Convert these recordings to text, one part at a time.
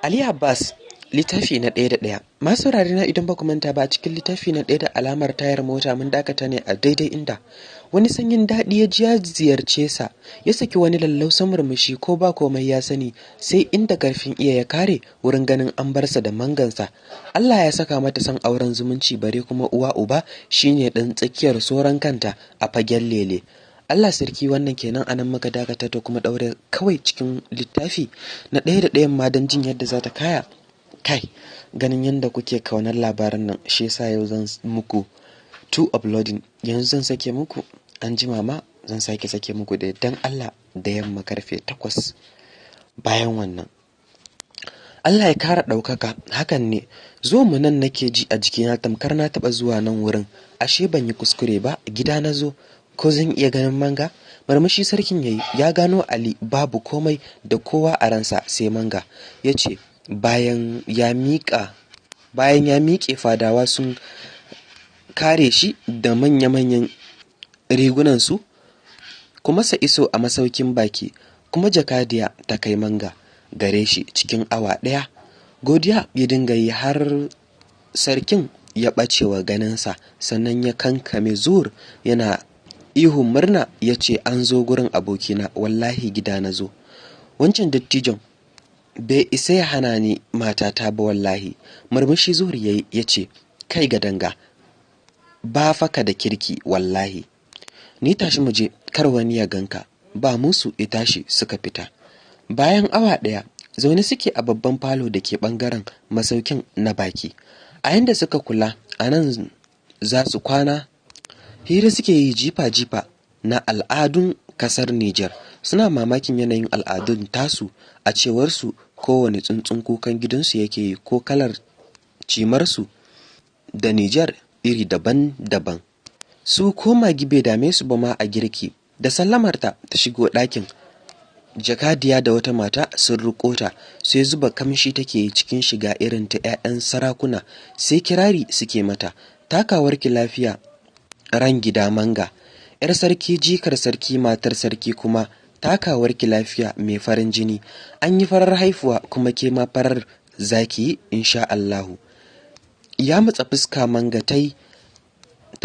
Ali Abbas, littafi na ɗaya da ɗaya. Masu saurare na idan ba ku manta ba, cikin littafi na ɗaya da alamar tayar mota mun dakata ne a daidai inda wani sanyin daɗi ya ji ya ziyarce sa, ya saki wani lallausan murmushi ko ba komai ya sani sai inda karfin iya ya kare wurin ganin an bar sa da mangansa. Allah ya saka mata son auren zumunci bare kuma uwa uba shine ɗan tsakiyar soran kanta a fagen lele. Allah sarki, wannan kenan anan muka dakata ta kuma daure kawai cikin littafi na ɗaya da ɗayan ma don jin yadda za ta kaya. Kai, ganin yadda kuke kaunar labaran nan shi yasa yau zan muku uploading, yanzu zan sake muku, an jima ma zan sake muku da dan Allah da yamma karfe 8. Bayan wannan Allah ya kara ɗaukaka, hakan ne zo mu nan nake ji a jikina tamkar na taɓa zuwa nan wurin, ashe ban yi kuskure ba, gida na zo, ko zan iya ganin manga? Marmashi sarkin yayi, ya gano Ali babu komai da kowa a ransa sai manga. Ya ce bayan ya miƙe fadawa sun kare shi da manya-manyan rigunansu kuma sa iso a masaukin baki, kuma jakadiya ta kai manga gare shi cikin awa ɗaya. Godiya ya dinga yi har sarkin ya ɓacewa ganinsa, sannan ya kankame zur yana ihun murna ya ce an zo gurin abokina, wallahi gida na zo. Wancan dattijon bai isa ya hana ni matata ba wallahi. Murmushi zur yayi ya ce kai ga danga, ba faka da kirki wallahi. Ni tashi muje kar wani ya ganka. Ba musu ya tashi suka fita. Bayan awa ɗaya zaune suke a babban falo da ke ɓangaren masaukin na baki. A yanda suka kula a nan za su kwana, hira suke yi jifa-jifa na al'adun kasar Nijar. Suna mamakin yanayin al'adun tasu, a cewarsu kowane tsuntsun kukan gidansu yake yi, ko kalar cimarsu da Nijar iri daban-daban. Su ko magi bai dame su ba ma a girki. Da sallamarta ta shigo ɗakin, jakadiya da wata mata sun riƙo ta, sai zuba kamshi take cikin shiga irin ta 'ya'yan sarakuna, sai kirari suke mata. Takawarki lafiya ran gida manga, 'yar sarki jikar sarki matar sarki kuma takawarki lafiya mai farin jini. An yi farar haifuwa kuma ke ma farar zaki insha Allahu. Ya matsa fuska manga ta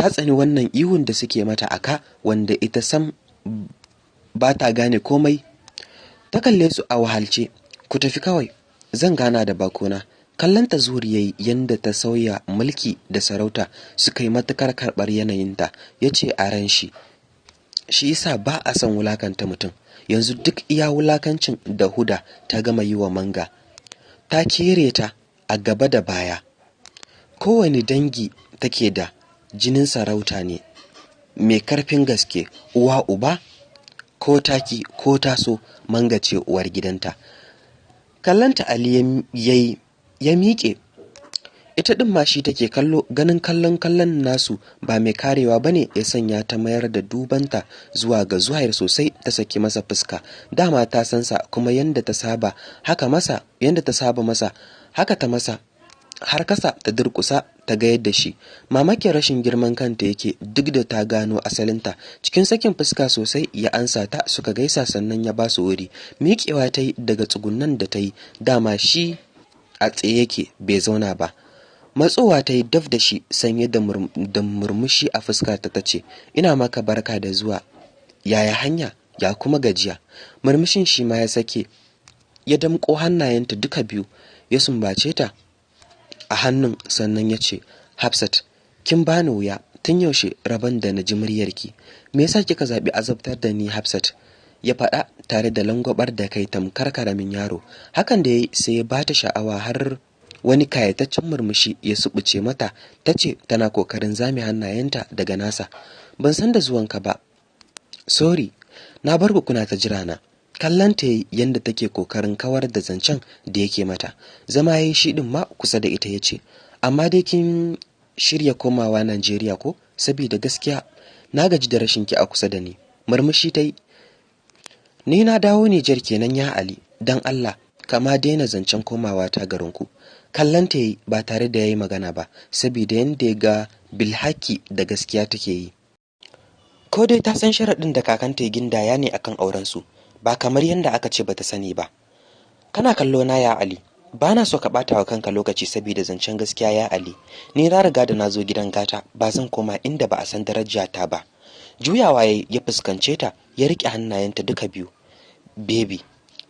tsani wannan ihun da suke mata aka, wanda ita sam ba ta gane komai. Ta kalle su a wahalce. Ku tafi kawai, zan gana da bakona. Kallanta zuri yayi yanda ta sauya mulki da sarauta suka yi matukar karɓar yanayinta. Ya ce a ran shi yasa ba a son wulakanta mutum. Yanzu duk iya wulakancin da Huda ta gama yi wa manga, ta kere ta a gaba da baya. Kowane dangi take da jinin sarauta ne mai karfin gaske, uwa uba ko taki ko taso, manga ce uwar gidanta. Kallanta Ali ya miƙe, ita ɗin ma shi take kallo. Ganin kallon nasu ba mai karewa bane ya sanya ta mayar da dubanta zuwa ga Zuhair sosai, ta saki masa fuska. Dama ta san sa, kuma yanda ta saba masa haka ta masa, har kasa ta durkusa ta ga yadda shi. Mamakin rashin girman kanta yake, duk da ta gano asalinta. Cikin sakin fuska sosai ya ansa ta, suka gaisa sannan ya ba su wuri. Miƙewa ta yi daga tsugunnan da ta yi, dama shi a tsaye yake bai zauna ba. Matsowa ta yi daf da shi sanye da murmushi a fuskarta ta ce ina maka barka da zuwa, yaya hanya, ya kuma gajiya. Murmushin shi ma ya sake, ya damƙo hannayenta duka biyu ya sumbace ta a hannun, sannan ya ce Hafsat, kin bani wuya, tun yaushe rabon da na ji muryarki. Me yasa kika zaɓi azabtar da ni Hafsat? Ya faɗa tare da langwabar da kai tamkar karamin yaro. Hakan da yayi sai ya bata sha'awa, har wani kayataccen murmushi ya subuce mata. Ta ce tana kokarin zame hannayenta daga nasa, ban san da zuwanka ba, sorry, na bar ku kuna ta jira na. Kallanta yayi yanda take kokarin kawar da zancen da yake mata. Zama yayi shi din ma kusa da ita, yace amma dai kin shirya komawa Najeriya ko? Saboda gaskiya na gaji da rashin ki a kusa da ni. Murmushi tayi. Ni na dawo Nijar kenan ya Ali, dan Allah kama daina zancen komawa ta garinku. Kallanta yayi ba tare da yayi magana ba, saboda yanda ya ga bilhaki da gaskiya take yi. ko dai ta san sharaɗin da kakanta ya gindaya ne akan auren su, ba kamar yadda aka ce bata sani ba. Kana kallo na ya Ali, ba na so ka ɓata wa kanka lokaci saboda zancen gaskiya ya Ali, ni na riga da na zo gidan gata, ba zan koma inda ba a san darajarta ba. Juyawa ya fuskance ta, ya riƙe hannayenta duka biyu. Baby,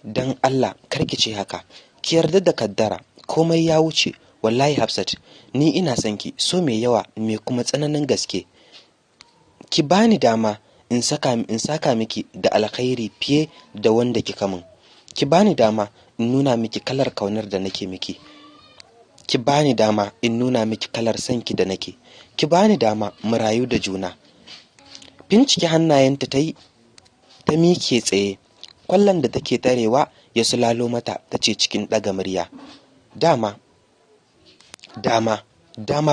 dan Allah karki ce haka, ki yarda da kaddara, komai ya wuce. Wallahi Hafsat, ni ina son ki so mai yawa mai kuma tsananin gaske. Ki bani dama in saka miki da alkhairi fiye da wanda kika min. Ki bani dama in nuna miki kalar kaunar da nake miki. Ki bani dama in nuna miki kalar sanki da nake. Ki bani dama mu rayu da juna. Bincike hannayenta ta mike tsaye, kwallon da take tarewa ya sulalo mata, tace cikin ɗaga murya, dama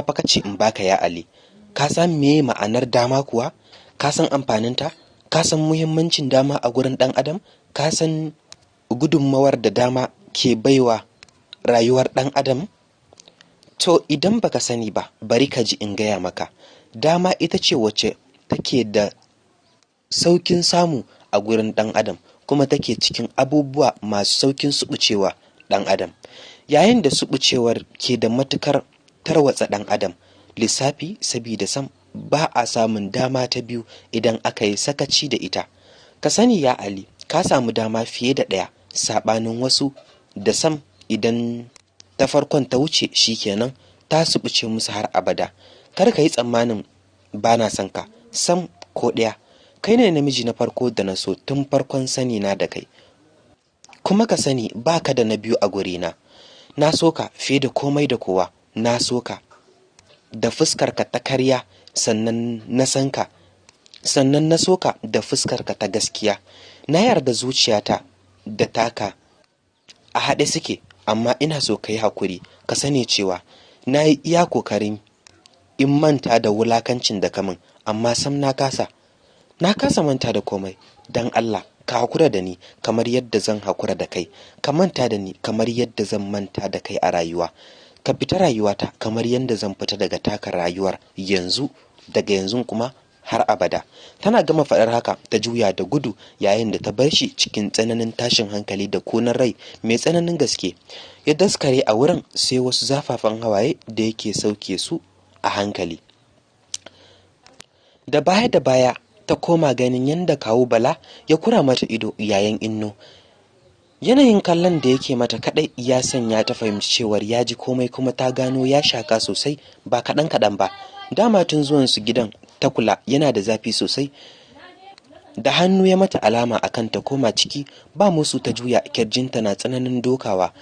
fa kace in baka ya Ali. Ka san meye ma'anar dama kuwa? Ka san amfaninta? Ka san muhimmancin dama a gurin ɗan adam? Ka san gudunmawar da dama ke baiwa rayuwar ɗan adam? To idan baka sani ba, bari ka ji in gaya maka. Dama ita ce wacce take da saukin samu a gurin ɗan adam, kuma take cikin abubuwa masu saukin suɓucewa ɗan adam, yayin da suɓucewar ke da matukar tarwatsa ɗan adam lissafi, sabida sam ba a samun dama ta biyu idan aka yi sakaci da ita. Ka sani ya Ali, ka samu dama fiye da ɗaya, saɓanin wasu da sam idan ta farkon ta wuce shikenan ta suɓuce musu har abada. Kar ka yi tsammanin ba na son ka, sam ko ɗaya. Kai ne namiji na farko da na so tun farkon sani na da kai, kuma ka sani ba ka da na biyu a gurina. Na so ka fiye da komai da kowa. Na so ka da fuskarka ta karya, sannan na san ka, sannan na so ka da fuskarka ta gaskiya. Na yarda zuciyata da taka a haɗe suke, amma ina so ka yi hakuri, ka sani cewa na yi iya kokarin in manta da wulakancin da kamun, amma sam na kasa manta da komai. Dan Allah ka hakura da ni kamar yadda zan hakura da kai, ka manta da ni kamar yadda zan manta da kai a rayuwa, ka fita rayuwata kamar yadda zan fita daga taka rayuwar yanzu, daga yanzu kuma har abada. Tana gama faɗar haka ta juya da gudu, yayin da ta bar shi cikin tsananin tashin hankali da kunan rai mai tsananin gaske. Ya daskare a wurin, sai wasu zafafan hawaye da yake sauke su a hankali. Da baya ta koma ganin yadda kawu Bala ya kura mata ido yayin inno. Yanayin kallon da yake mata kadai ya sanya ta fahimci cewar ya ji komai, kuma ta gano ya shaka sosai, ba kaɗan ba. Dama tun zuwan su gidan ta kula yana da zafi sosai. Da hannu ya mata alama akan ta koma ciki, ba musu ta juya, kirjinta na tsananin dokawa.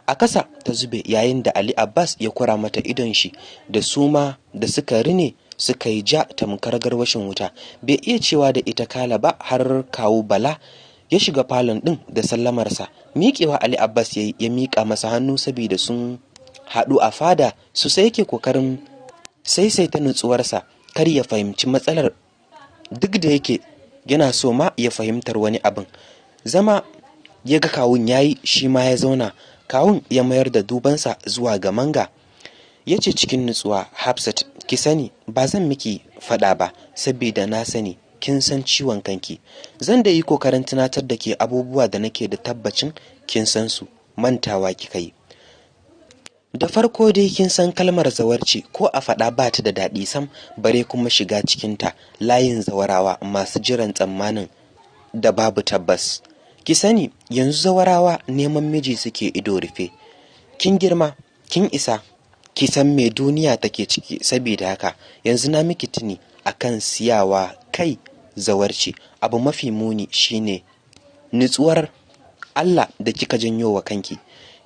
A kasa ta zube, yayin da Ali Abbas ya kura mata idon shi da suma da suka rine suka yi ja tamkar garwashin wuta. Bai iya cewa da ita kala ba har kawu Bala ya shiga falon din da sallamarsa. Miƙewa Ali Abbas ya miƙa masa hannu, saboda sun haɗu a fada su, sai yake kokarin saisaita nutsuwarsa kar ya fahimci matsalar, duk da yake yana so ma ya fahimtar wani abin. Zama ya ga kawun yayi, shi ma ya zauna. Kawun ya mayar da dubansa zuwa ga Manga, ya ce cikin nutsuwa, Hafsat, ki sani ba zan miki faɗa ba, saboda na sani kin san ciwon kanki. Zan da yi kokarin tunatar da ke abubuwa da nake da tabbacin kin san su, mantawa kika yi. Da farko dai kin san kalmar zawarci ko a faɗa ba ta da daɗi sam, bare kuma shiga cikinta layin zawarawa masu jiran tsammanin da babu tabbas. Ki sani yanzu zawarawa neman miji suke ido rufe. Kin girma, kin isa, ki san me duniya take ciki, saboda haka yanzu na miki tuni akan siyawa kai zawarci. Abu mafi muni shine nutsuwar Allah da kika janyo wa kanki.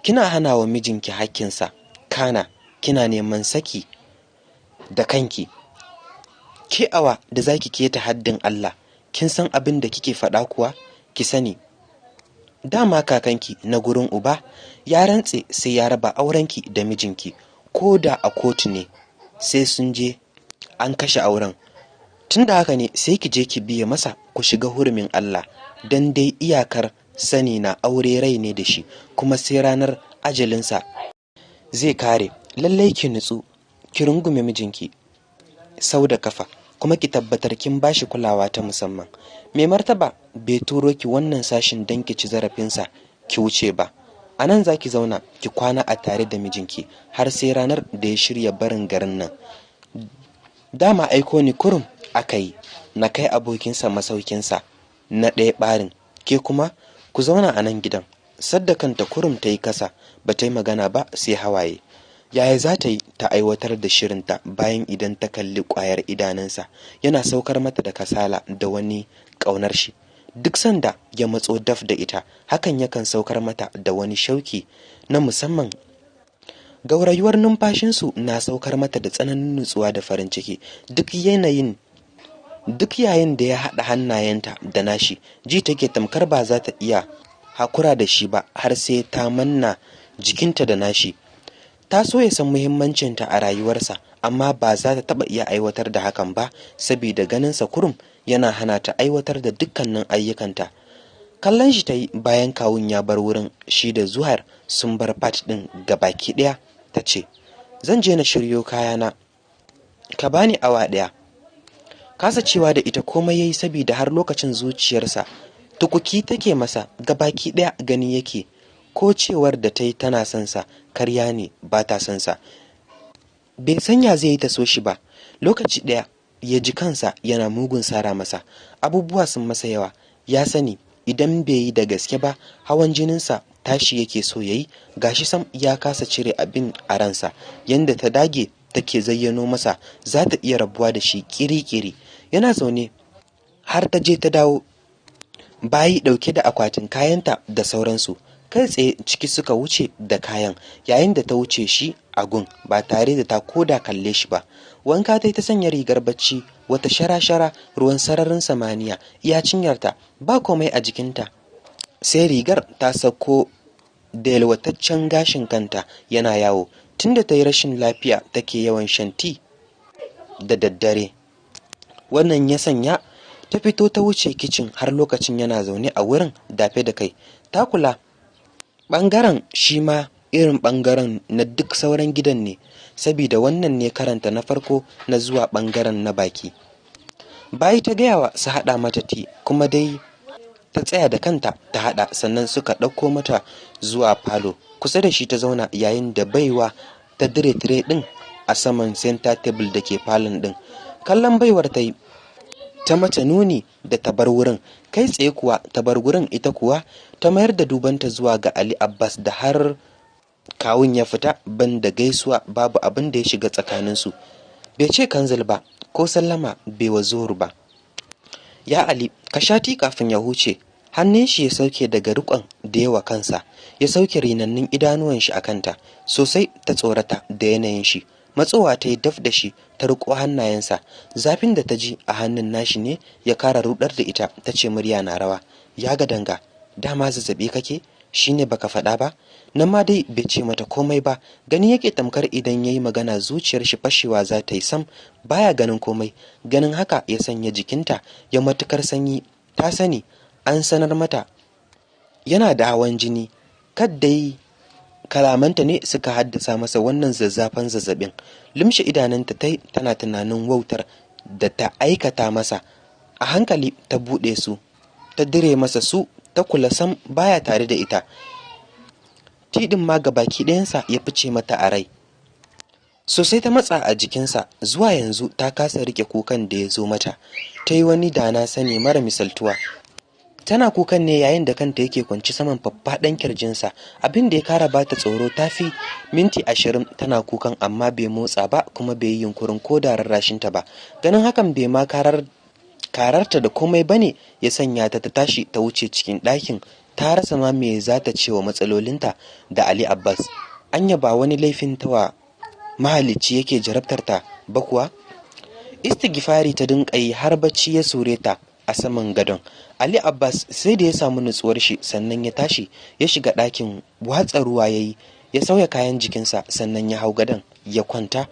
Kina hana wa mijinki hakkinsa, kana kina neman saki da kanki. Ke awa da zaki keta haddin Allah, kin san abin da kike faɗa kuwa? Ki sani dama kakanki na gurin uba ya rantse sai ya raba aurenki da mijinki, ko da a kotu ne sai sun je an kashe auren. Tunda haka ne sai ki je ki biye masa, ku shiga hurumin Allah, dan dai iyakar sani na aure rai ne da shi, kuma sai ranar ajalinsa zai kare. Lallai ki nutsu, ki rungume mijinki sau da kafa, kuma ki tabbatar kin bashi kulawa ta musamman. Mai martaba bai turo ki wannan sashin don ki ci zarafinsa ki wuce ba. A nan za ki zauna ki kwana a tare da mijinki har sai ranar da ya shirya barin garin nan. Dama aiko ni kurum aka yi na kai abokinsa masaukinsa na ɗaya ɓarin, ke kuma ku zauna a nan gidan. Sadda kanta kurum ta yi kasa, ba ta yi magana ba sai hawaye. Yaya za ta yi ta aiwatar da shirinta bayan idan ta kalli ƙwayar idanunsa yana saukar mata da kasala da wani ƙaunar shi. Duk sanda ya matso daf da ita, hakan yakan saukar mata da wani shauki na musamman. Gaurayuwar numfashinsu na saukar mata da tsananin nutsuwa da farin ciki. Duk yayin da ya haɗa hannayenta da nashi, ji take tamkar ba za ta iya hakura da shi ba har sai ta manna jikinta da nashi. Ta so ya san muhimmancinta a rayuwarsa, amma ba za ta taɓa iya aiwatar da hakan ba saboda ganinsa kurum yana hana ta aiwatar da dukkanin ayyukanta. Kallon shi ta yi bayan kawun ya bar wurin, shi da Zuhair sun bar fat ɗin gabaki ɗaya. Ta ce, zan je na shiryo kayana, ka bani awa ɗaya. Kasa cewa da ita komai yayi saboda har lokacin zuciyarsa tukuki take masa, gabaki ɗaya gani yake ko cewar da ta yi tana son sa karya ne, ba ta son sa. Bai sanya zai yi ta so shi ba. Lokaci ɗaya ya ji kansa yana mugun sara masa. Abubuwa sun masa yawa. Ya sani idan bai yi da gaske ba, hawan jininsa tashi yake so yayi. Gashi sam ya kasa cire abin a ransa. Yanda ta dage take zayyano masa za ta iya rabuwa da shi kiri-kiri. Yana zaune har ta je ta dawo, bayi ɗauke da akwatin kayanta da sauransu. Kai tsaye ciki suka wuce da kayan, yayin da ta wuce shi a gun ba tare da ta koda kalle shi ba. Wanka ta sanya rigar bacci, wata shara-shara, ruwan sararin samaniya iya cinyarta, ba komai a jikinta sai rigar ta sako da yalwataccen gashin kanta yana yawo. Tunda ta yi rashin lafiya take yawan shan tea da daddare. Wannan ya sanya ta fito ta wuce kicin har lokacin yana zaune a wurin dafe da kai. Ta kula ɓangaren shi ma irin ɓangaren na duk sauran gidan ne, saboda wannan ne karanta na farko na zuwa ɓangaren na baki. Bayi ta gayawa su haɗa mata ti, kuma dai ta tsaya da kanta ta haɗa, sannan suka ɗauko mata zuwa falo. Kusa da shi ta zauna yayin da baiwa ta dire tire ɗin a saman center table da ke falon ɗin. Kallon baiwar ta yi, ta mata nuni da ta bar wurin. Kai tsaye kuwa ta bar wurin, ita kuwa ta mayar da dubanta zuwa ga Ali Abbas da har kawun ya fita ban da gaisuwa babu abin da ya shiga tsakaninsu. Bai ce kanzil ba ko sallama bai wa Zuhur ba. Ya Ali, ka sha ti kafin ya huce. Hannun shi ya sauke daga rikon da yawa kansa, ya sauke rinannun idanuwan shi a kanta. Sosai ta tsorata da yanayin shi. Matsowa ta yi daf da shi, ta riƙo hannayensa. Zafin da ta ji a hannun nashi ne ya kara rudar da ita. Ta ce murya na rawa, ya ga danga, dama zazzabi kake? Shine baka faɗa ba? Nan ma dai bai ce mata komai ba. Gani yake tamkar idan yayi magana zuciyar shi fashewa za ta yi, sam baya ganin komai. Ganin haka ya sanya jikinta ya matukar sanyi. Ta sani an sanar mata yana da hawan jini, kaddai kalamanta ne suka haddasa masa wannan zazzafan zazzabin. Limshe idananta tai tana tunanin wautar da ta aikata masa. A hankali ta buɗe su, ta dire masa su, ta kula sam baya tare da ita. Tidin ma gabaki ɗayansa ya fice mata a rai. Sosai ta matsa a jikinsa. Zuwa yanzu ta kasa rike kukan da ya zo mata. Ta yi wani dana sani mara misaltuwa. Tana kukan ne yayin da kanta yake kwanci saman faffaɗan kirjinsa. Abin da ya kara bata tsoro, ta fi minti 20 tana kukan amma bai motsa ba, kuma bai yi yunkurin ko da rarrashinta ba. Ganin hakan bai ma kararta da komai bane ya sanya ta tashi ta wuce cikin ɗakin. Ta rasa ma me za ta ce wa matsalolinta da Ali Abbas. Anya ba wani laifin tawa mahalicci yake jarabtar ta ba kuwa? Istighfari ta dinka yi har bacci ya sure ta a saman gadon. Ali Abbas sai da ya samu nutsuwar shi sannan ya tashi ya shiga ɗakin, watsa ruwa yayi, ya sauya kayan jikinsa, sannan ya hau gadon ya kwanta.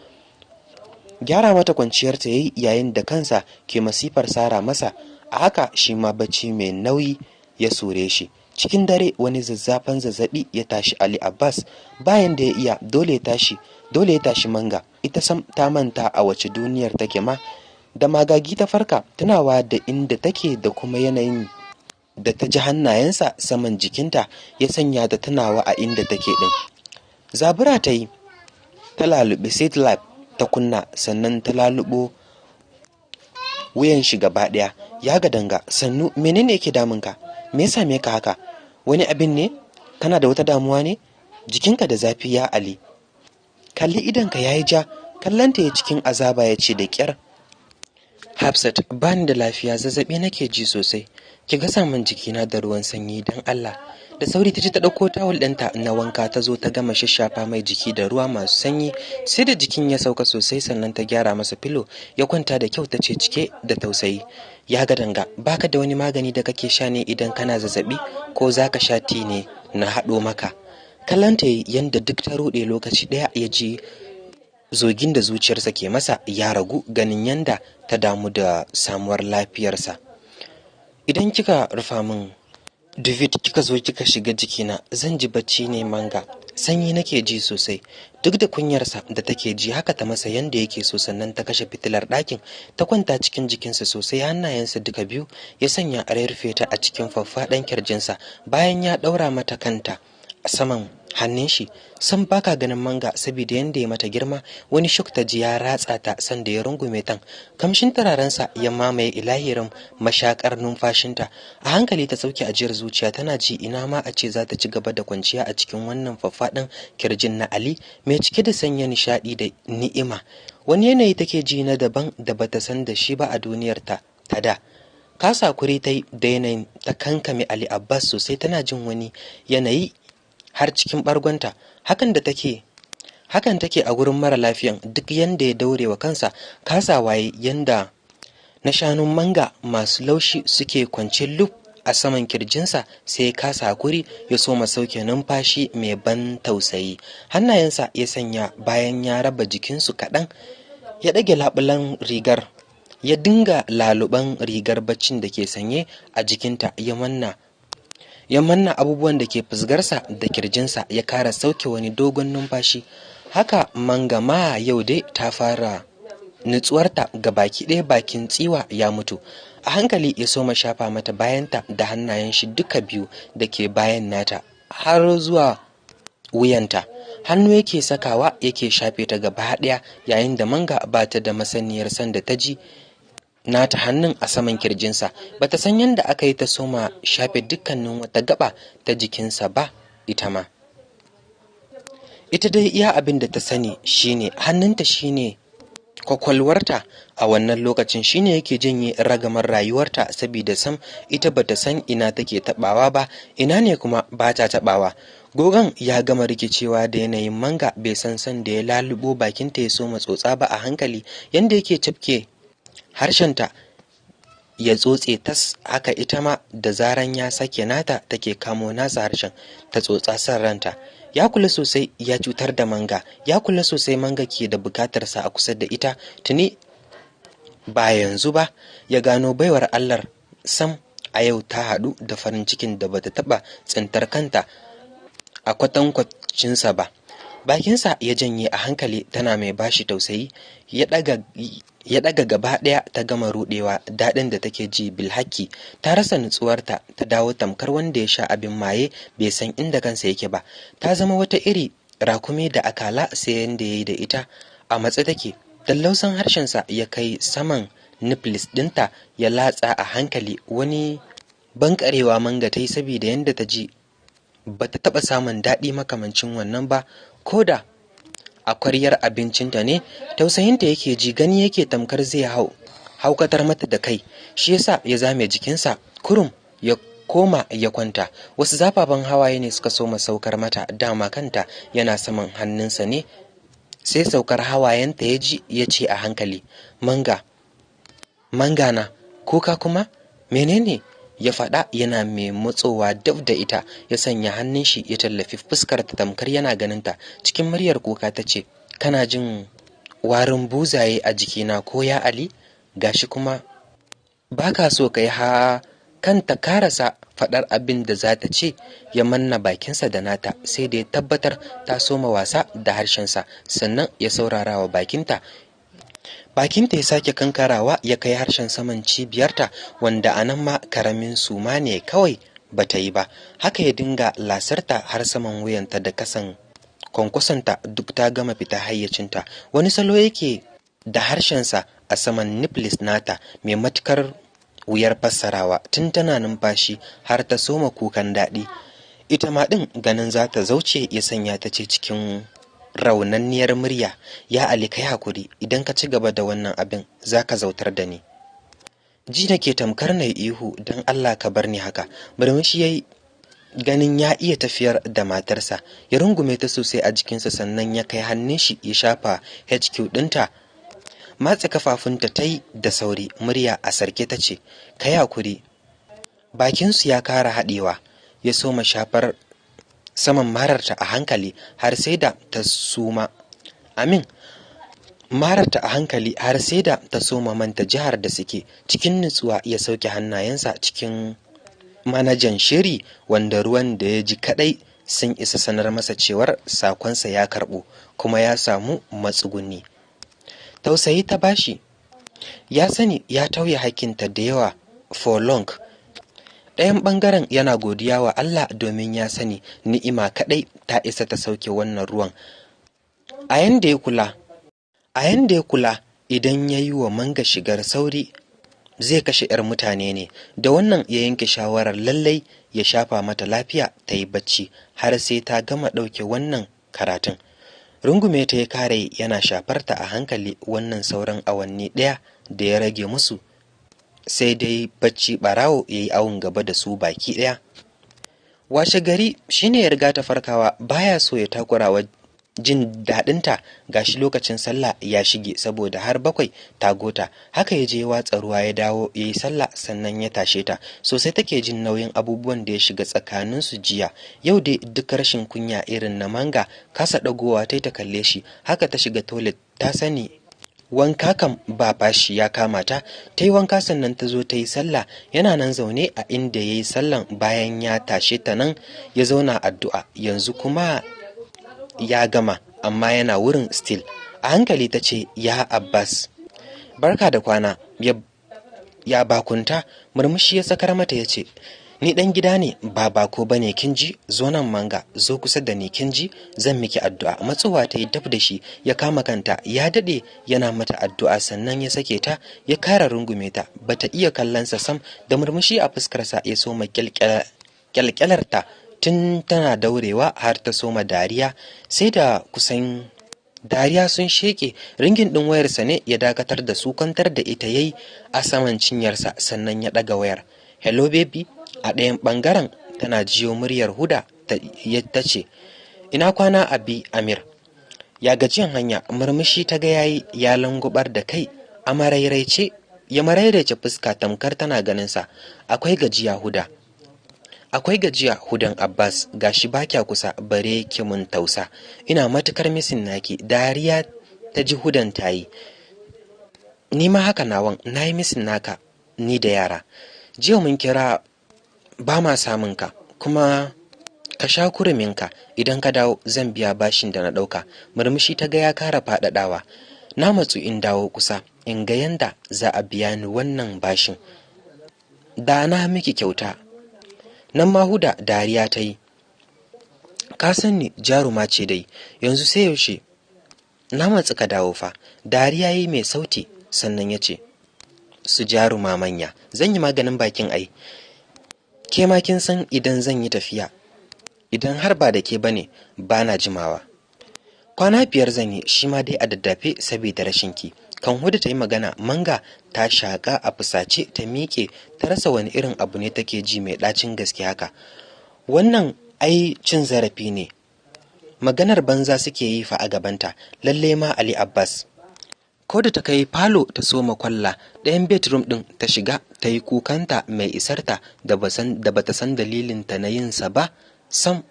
Gyara mata kwanciyarta yayi yayin da kansa ke masifar sara masa. A haka shi ma bacci mai nauyi ya sure shi. Cikin dare wani zazzafan zazzabi ya tashi Ali Abbas. Bayan da ya iya, dole ya tashi manga. Ita sam ta manta a wace duniyar take ma. Da magagi ta farka, tunawa da inda take da kuma yanayin da ta ji hannayensa saman jikinta ya sanya ta tunawa a inda take din. Zabura ta yi, ta lalubi setlab ta kunna, sannan ta lalubo wuyan shi gaba ɗaya. Ya ga danga, sannu, menene yake damunka? Me ya same ka haka? Wani abin ne? Kana da wata damuwa ne? Jikinka da zafi ya Ali. Kalli idanka yayi ja. Kallanta ya cikin azaba ya ce da kyar, Hafsat, bani da lafiya, zazzabi nake ji sosai. Ki gasa min jikina da ruwan sanyi dan Allah. Da sauri ta ji ta ɗauko tawul ɗinta na wanka ta zo ta gama shashafa mai jiki da ruwa masu sanyi, sai da jikin ya sauka sosai sannan ta gyara masa filo ya kwanta da kyau, ta ce cike da tausayi, ya ga danga, baka da wani magani da kake sha ne idan kana zazzabi, ko zaka sha ti ne na haɗo maka? Kallanta yanda duk ta ruɗe, lokaci ɗaya ya ji zogin da zuciyarsa ke masa ya ragu ganin yanda ta damu da samuwar lafiyarsa. Idan kika rufa min David kika zo kika shiga jikina, zan ji bacci ne Manga, sanyi nake ji sosai. Duk da kunyarsa da take ji, haka ta masa yanda yake so, sannan ta kashe fitilar ɗakin ta kwanta cikin jikinsa sosai, hannayensa duka biyu ya sanya a rufe ta a cikin faffaɗan kirjinsa, bayan ya ɗaura mata kanta a saman hannun shi. San baka ganin Manga saboda yanda ya mata girma, wani shuk ta ji ya ratsa ta sanda ya rungume tan. Kamshin turarensa ya mamaye ilahirin mashakar numfashinta. A hankali ta sauke ajiyar zuciya, tana ji ina ma a ce za ta ci gaba da kwanciya a cikin wannan faffaɗan kirjin na Ali mai cike da sanya nishaɗi da ni'ima. Wani yanayi take ji na daban da bata san da shi ba a duniyarta ta da. Kasa kuri ta yi da yanayin ta kankame Ali Abbas sosai, tana jin wani yanayi har cikin bargonta. Hakan take a gurin mara lafiyan, duk yanda ya daure wa kansa kasawa yanda na shanun Manga masu laushi suke kwance lub a saman kirjinsa, sai kasa hakuri ya soma sauke numfashi mai ban tausayi. Hannayensa ya sanya bayan ya raba jikinsu kaɗan, ya ɗage labulan rigar, ya dinga laluban rigar baccin da ke sanye a jikinta, ya manna abubuwan da ke fusgarsa da kirjinsa, ya kara sauke wani dogon numfashi. Haka Manga ma yau dai ta fara nutsuwarta ga baki ɗaya, bakin tsiwa ya mutu. A hankali ya soma shafa mata bayanta da hannayen shi duka biyu da ke bayan nata har zuwa wuyanta. Hannu yake sakawa yake shafe ta gaba ɗaya, yayin da Manga ba ta da masaniyar sanda ta ji nata hannun a saman kirjinsa. Bata san yadda aka yi ta soma shafe dukkanin wata gaba ta jikinsa ba. Ita dai iya abin da ta sani shine hannunta shine kwakwalwarta a wannan lokacin, shine yake janye ragamar rayuwarta, saboda sam ita bata san ina take tabawa ba, ina ne kuma ba ta tabawa. Gogon ya gama rikicewa da yanayin Manga, bai san da ya lalubo bakinta ya soma tsotsa ba a hankali, yanda yake cafke harshenta ya tsotse tas, haka ita ma da zaran ya sake nata take kamo nasa harshen ta tsotsa san ranta. Ya kula sosai ya cutar da Manga, ya kula sosai Manga ke da bukatarsa a kusa da ita. Tuni ba yanzu ba ya gano baiwar Allah sam a yau ta haɗu da farin cikin da bata taɓa tsintar kanta a kwatankwacinsa ba. Bakinsa ya janye a hankali, tana mai bashi tausayi. Ya ɗaga gaba ɗaya, ta gama ruɗewa, daɗin da take ji bilhaki, ta rasa nutsuwarta, ta dawo tamkar wanda ya sha abin maye bai san inda kansa yake ba. Ta zama wata iri rakumi da akala sai yanda yayi da ita a matsa take. Dallausan harshensa ya kai saman nipples ɗinta ya latsa a hankali. Wani bankarewa Manga ta yi saboda yanda ta ji bata taɓa samun daɗi makamancin wannan ba, ko da a kwaryar abincinta ne. Tausayinta yake ji, gani yake tamkar zai haukatar mata da kai, shi yasa ya zame jikinsa kurum ya koma ya kwanta. Wasu zafafan hawaye ne suka soma saukar mata, dama kanta yana saman hannunsa ne, sai saukar hawayenta ya ji, ya ce a hankali, Manga na kuka kuma menene? Ya faɗa yana mai matsowa dab da ita, ya sanya hannun shi ya tallafi fuskar ta tamkar yana ganinta. Cikin muryar kuka ta ce, kana jin warin buzaye a jikina ko ya Ali? Gashi kuma baka so kai ha kanta karasa faɗar abin da za ta ce, ya manna bakinsa da nata, sai da ya tabbatar ta soma wasa da harshensa, sannan ya saurara wa bakinta Bakinta ya sake kankarawa ya kai harshen saman cibiyarta, wanda a nan ma karamin suma ne kawai bata yi ba. Haka ya dinga lasarta har saman wuyanta da kasan kwankwasonta duk ta gama fita hayyacinta. Wani salo yake da harshensa a saman nipples nata mai matukar wuyar fassarawa, tun tana numfashi har ta soma kukan daɗi. Ita ma ɗin ganin za ta zauce ya sanya ta ce cikin raunanniyar murya, ya Ali kai hakuri, idan ka ci gaba da wannan abin za ka zautar da ni. Ji nake tamkar na ihu, don Allah ka bar ni haka. Murmushi yayi ganin ya iya tafiyar da matarsa, ya rungume ta sosai a jikinsa, sannan ya kai hannun shi ya shafa HQ ɗinta. Matse kafafunta ta yi da sauri, murya a sarke ta ce, kai hakuri. Bakinsu ya kara haɗewa, ya soma shafar saman mararta a hankali har sai da ta suma. Mararta a hankali har sai da ta soma manta jihar da suke. Cikin nutsuwa ya sauke hannayensa cikin manajan shiri, wanda ruwan da ya ji kadai sun isa sanar masa cewar sakonsa ya karɓo kuma ya samu matsuguni. Tausayi ta bashi, ya sani ya tauye hakkinta da yawa for long. Ɗayan ɓangaren yana godiya wa Allah domin ya sani ni'ima kaɗai ta isa ta sauke wannan ruwan. A yanda ya kula idan ya yi wa Manga shigar sauri zai kashe 'yar mutane ne. Da wannan ya yanke shawarar lallai ya shafa mata lafiya ta yi bacci har sai ta gama ɗauke wannan karatun. Rungume ta ya kare yana shafarta a hankali wannan sauran awanni ɗaya da ya rage musu. Sai dai bacci ɓarawo ya yi awon gaba da su baki ɗaya. Washe gari shine ya riga ta farkawa, baya so ya takura wa jin daɗinta, gashi lokacin sallah ya shige saboda har 7 ta gota. Haka ya je watsa ruwa ya dawo ya yi sallah sannan ya tashe ta. Sosai take jin nauyin abubuwan da ya shiga tsakaninsu jiya. Yau dai duk rashin kunya irin na Manga, kasa ɗagowa ta kalle shi. Haka ta shiga toilet, ta sani wanka kam ba bashi ya kama ta. Ta yi wanka sannan ta zo ta yi sallah. Yana nan zaune a inda ya yi sallan bayan ya tashe ta nan ya zauna addu'a. Yanzu kuma ya gama amma yana wurin still. A hankali ta ce, ya Abbas, barka da kwana. Ya bakunta. Murmushi ya sakar mata ya ce, ni dan gida ne ba bako bane kin ji. Zo nan Manga, zo kusa da ni kin ji, zan miki addu'a. Matsuwa ta yi daf da shi, ya kama kanta, ya dade yana mata addu'a sannan ya sake ta ya kara rungume ta. Bata iya kallonsa sam, da murmushi a fuskarsa ya soma kyalkyalarta tun tana daurewa har ta soma dariya. Sai da kusan dariya sun sheke, ringin ɗin wayarsa ne ya dakatar da su. Kwantar da ita yayi a saman cinyarsa sannan ya ɗaga wayar. Hello baby. A ɗayan ɓangaren tana jiyo muryar Huda ta ce, ina kwana Abi Amir, ya gajiyan hanya. Murmushi ta ga yayi, ya langubar da kai a marairaice, ya marairaice fuska tamkar tana ganinsa. Akwai gajiya Hudan Abbas, gashi ba kya kusa bare ki mun tausa. Ina matukar misin naki. Dariya ta ji Hudan tayi. Ni ma haka nawan, nayi misin naka ni da yara. Jiya mun kira ba ma samun ka, kuma ka sha kuruminka. Idan ka dawo zan biya bashin da na ɗauka. Murmushi ta ga ya kara faɗaɗawa. Na matsu in dawo kusa in ga yanda za a biya ni wannan bashin. Da na miki kyauta. Nan ma Huda dariya ta yi. Ka san ni jaruma ce dai, yanzu sai yaushe. Na matsu ka dawo fa. Dariya yi mai sauti sannan ya ce, su jaruma manya, zan yi maganin bakin ai. Ke ma kin san idan zan yi tafiya, idan har ba da ke bane ba na jimawa. Kwana 5 zan yi, shi ma dai a daddafe saboda rashin ki. Kan Huda ta yi magana, Manga ta shaƙa a fusace ta miƙe, ta rasa wani irin abu ne take ji mai ɗacin gaske haka. Wannan ai cin zarafi ne. Maganar banza suke yi fa a gabanta. Lalle ma Ali Abbas. Ko da ta kai falo ta soma kwalla, ɗayan bedroom ɗin ta shiga ta yi kukanta mai isarta da bata san dalilinta na yinsa ba sam.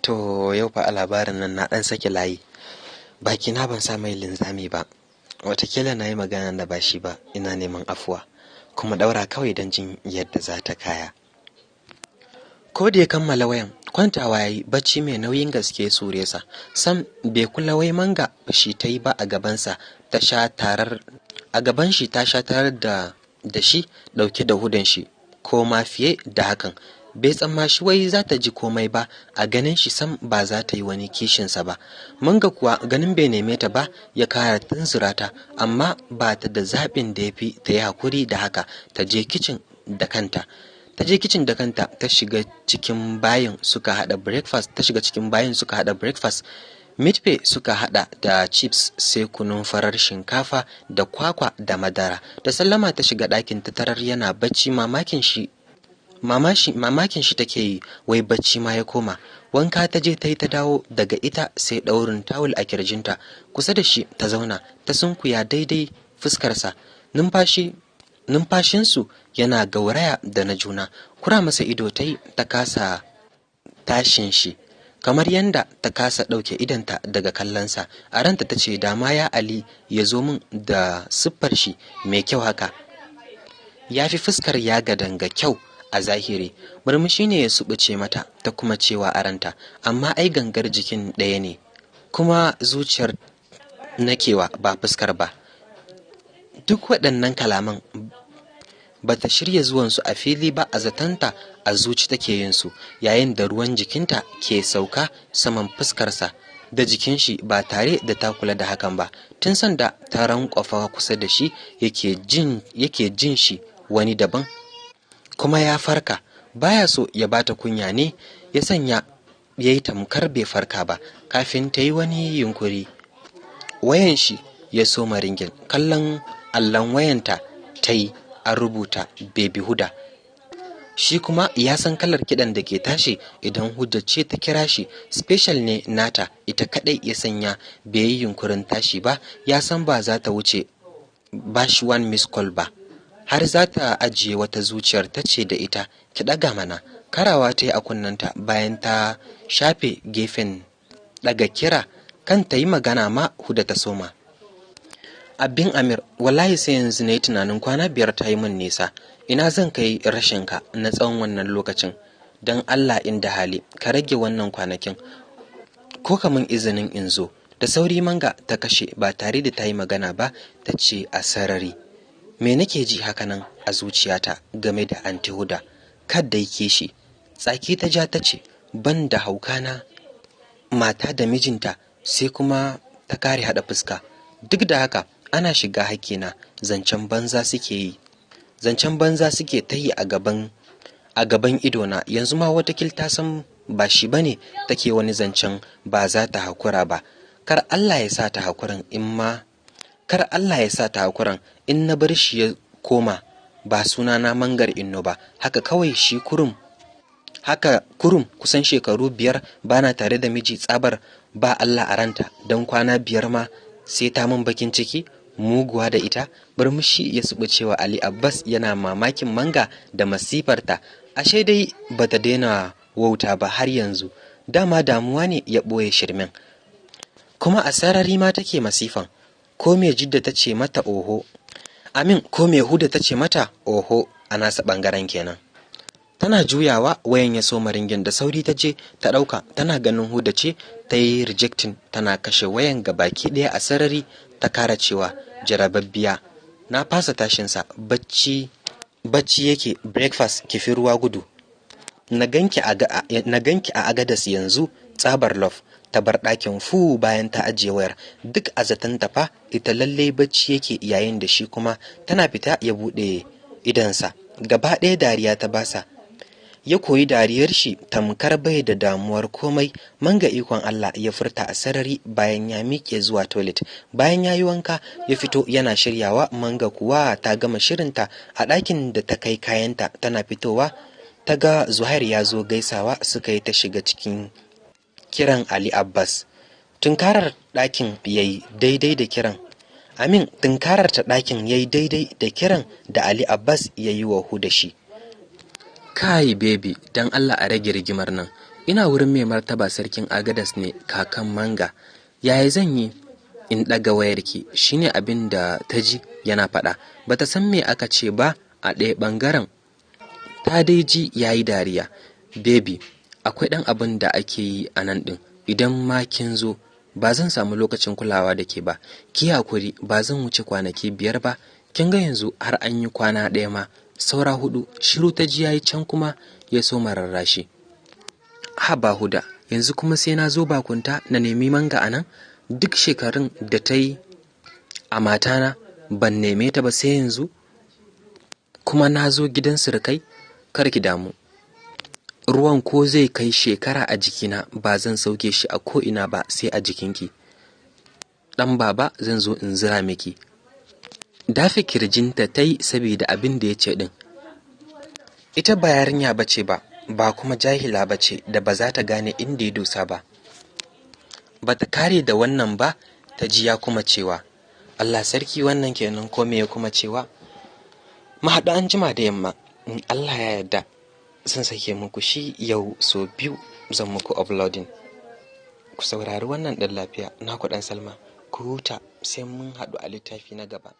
To yau fa a labarin nan na ɗan sake layi, baki na ban sa mai linzami ba. Watakila na yi magana da ba shi ba, ina neman afuwa. Kuma ɗaura kawai don jin yadda za ta kaya. Ko da ya kammala wayan, kwantawa yayi, bacci mai nauyin gaske sure sa. Sam bai kula wai Manga shi ta yi ba a gabansa, ta sha tarar a gaban shi ta sha tarar da shi ɗauke da hudan shi ko ma fiye da hakan. Bai tsammashi wai za ta ji komai ba, a ganin shi sam ba za ta yi wani kishinsa ba. Manga kuwa ganin bai neme ta ba ya kara tunzura ta, amma ba ta da zaɓin da ya fi ta yi hakuri da haka ta je kicin da kanta. Ta shiga cikin bayin suka haɗa breakfast. Meat pie suka haɗa da chips sai kunun farar shinkafa da kwakwa da madara. Da sallama ta shiga ɗakin ta tarar yana bacci. Mamakin shi take yi, wai bacci ma ya koma. Wanka ta je ta yi ta dawo, daga ita sai ɗaurin tawul a kirjinta. Kusa da shi ta zauna ta sunkuya daidai fuskarsa. Numfashinsu yana gauraya da na juna. Kura masa ido ta yi, ta kasa tashin shi, kamar yanda ta kasa ɗauke idanta daga kallonsa. A ranta ta ce, dama ya Ali ya zo min da siffar shi mai kyau haka, ya fi fuskar ya gadanga kyau a zahiri. Murmushi ne ya subuce mata, ta kuma cewa a ranta, amma ai gangar jikin ɗaya ne, kuma zuciyar nakewa ba fuskar ba. Duk waɗannan kalaman ba ta shirya zuwansu a fili ba, a zatanta a zuci take yin su, yayin da ruwan jikinta ke sauka saman fuskarsa da jikin shi ba tare da ta kula da hakan ba. Tun sanda ta rankwafa kusa da shi yake jin shi wani daban, kuma ya farka. Baya so ya bata kunya ne ya sanya ya yi tamkar bai farka ba. Kafin ta yi wani yunkuri, wayan shi ya soma ringin. Kallon allon wayanta ta yi, an rubuta Baby Huda. Shi kuma ya san kalar kiɗan da ke tashi idan Huda ce ta kira shi, special ne nata ita kaɗai, ya sanya bai yi yunkurin tashi ba. Ya san ba za ta wuce bashi one miss call ba, har za ta ajiye wata zuciyar ta ce da ita, ki ɗaga mana. Karawa ta yi a kunnanta bayan ta shafe gefen ɗaga kira. Kan ta yi magana ma Huda ta soma. Abin Amir, wallahi sai yanzu na yi tunanin kwana 5 ta yi min nisa. Ina zan kai rashinka na tsawon wannan lokacin? Don Allah inda hali ka rage wannan kwanakin, ko ka min izinin in zo. Da sauri Manga ta kashe ba tare da ta yi magana ba. Ta ce a sarari, me nake ji hakanan a zuciyata game da Anti Huda? Kadda yake shi. Tsaki ta ja ta ce, ban da haukana, mata da mijinta, sai kuma ta kare haɗa fuska. Duk da haka ana shiga hakkina, zancen banza suke ta yi a gaban idona. Yanzu ma watakil ta san ba shi bane take wani zancen ba za ta hakura ba. Kar Allah ya sa ta hakuran in na bar shi ya koma ba sunana Mangar Inno ba. Haka kawai shi kurum kusan shekaru 5 bana tare da miji, tsabar ba Allah a ranta. Don kwana 5 ma sai ta min bakin ciki, muguwa da ita. Murmushi ya subucewa Ali Abbas, yana mamakin Manga da masifarta. Ashe dai bata daina wauta ba har yanzu. Dama damuwa ne ya ɓoye shirmen, kuma a sarari ma take masifan. Ko me Jidda ta ce mata oho, ko me Huda ta ce mata oho, a nasa ɓangaren kenan. Tana juyawa wayan ya soma ringin. Da sauri ta je ta ɗauka. Tana ganin Huda ce, ta yi rejecting. Tana kashe wayan gabaki ɗaya a sarari. Ta kara cewa, jarababbiya, na fasa tashinsa, bacci yake. Breakfast kifi ruwa gudu. Na ganki a Agadas yanzu, tsabar love. Ta bar ɗakin fu bayan ta ajiye wayar. Duk a zaton ta fa ita lalle bacci yake, yayin da shi kuma tana fita ya buɗe idansa. Gaba ɗaya dariya ta basa, ya koyi dariyar shi tamkar bai da damuwar komai. Manga ikon Allah ya furta a sarari bayan ya miƙe zuwa toilet. Bayan ya yi wanka ya fito yana shiryawa. Manga kuwa ta gama shirinta a ɗakin da ta kai kayanta. Tana fitowa ta ga Zuhair ya zo gaisawa. Suka yi ta shiga cikin kiran Ali Abbas. Tunkarar ta ɗakin yayi daidai da kiran da Ali Abbas ya yi wa Huda shi. Kai baby, dan Allah a rage rigimar nan. Ina wurin mai martaba sarkin Agadas ne, kakan Manga. Yaya zan yi in ɗaga wayarki? Shine abin da ta ji yana faɗa. Bata san me aka ce ba a ɗaya ɓangaren. Ta dai ji yayi dariya. Baby, akwai ɗan abin da ake yi a nan ɗin. Idan ma kin zo, ba zan samu lokacin kulawa da ke ba, ki hakuri, ba zan wuce kwanaki 5 ba, kin ga yanzu har an yi kwana 1 ma, saura 4. Shiru ta ji yayi can kuma ya so mararrashi. Haba Huda, yanzu kuma sai na zo bakunta na nemi manga anan? Duk shekarun da ta yi a matana ban neme ta ba sai yanzu? Kuma na zo gidan surukai? Kar ki damu. Ruwan ko zai kai shekara a jikina ba zan sauke shi a ko'ina ba sai a jikinki. Ɗan baba zan zo in zira miki. Dafe kirjinta ta yi saboda abin da ya ce ɗin. Ita ba yarinya ba ce ba kuma jahila ba ce da ba za ta gane inda ya dosa ba. Ba ta kare da wannan ba, ta ji ya kuma cewa, Allah sarki, wannan kenan ko me ya kuma cewa? Mu haɗu an jima da yamma, in Allah ya yarda zan sake muku shi yau so 2 zan muku uploading. Ku saurari wannan ɗan lafiya, naku ɗan Salma, ku huta sai mun haɗu a littafi na gaba.